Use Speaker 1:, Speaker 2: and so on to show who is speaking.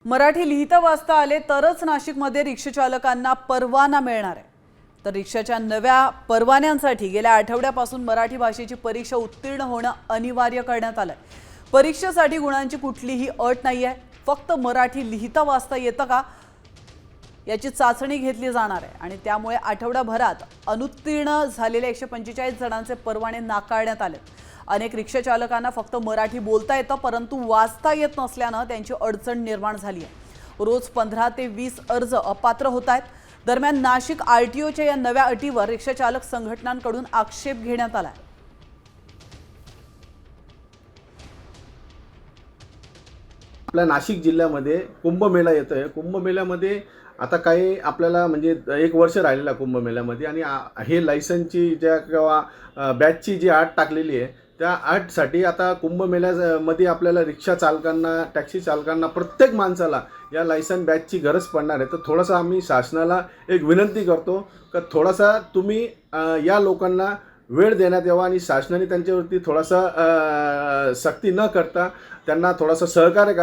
Speaker 1: मराठी लिहिता वाचता आले तरच नाशिकमध्ये रिक्षाचालकांना परवाना मिळणार आहे। तर रिक्षाच्या नव्या परवान्यांसाठी गेल्या आठवड्यापासून मराठी भाषेची परीक्षा उत्तीर्ण होणं अनिवार्य करण्यात आलंय। परीक्षेसाठी गुणांची कुठलीही अट नाहीये, फक्त मराठी लिहिता वाचता येतं का याची चाचणी घेतली जाणार आहे आणि त्यामुळे आठवडाभरात अनुत्तीर्ण झालेल्या 145 जणांचे परवाने नाकारण्यात आले। अनेक रिक्षा चालकांना फक्त मराठी बोलता येतं परंतु वाचता येत नसल्याने त्यांची अडचण निर्माण झाली आहे। रोज 15 ते 20 अर्ज अपात्र होत आहेत। दरम्यान नाशिक आरटीओच्या या नव्या अटीवर रिक्षा चालक संघटनांकडून आक्षेप घेण्यात आला आहे।
Speaker 2: आपल्या नाशिक जिल्ह्यामध्ये कुंभमेळा येतोय। कुंभमेळ्यामध्ये आता काही आपल्याला म्हणजे 1 वर्ष राहिलेला कुंभमेळ्यामध्ये आणि हे लायसन्सची ज्या किंवा बॅचची जी अट टाकलेली आहे त्या अटसाठी आता कुंभमेळ्यामध्ये आपल्याला रिक्षा चालकांना, टॅक्सी चालकांना, प्रत्येक माणसाला या लायसन बॅचची गरज पडणार आहे। तर थोडासा आम्ही शासनाला एक विनंती करतो की थोडासा तुम्ही या लोकांना वेळ देण्यात यावा आणि शासनाने त्यांच्यावरती थोडासा सक्ती न करता त्यांना थोडासा सहकार्य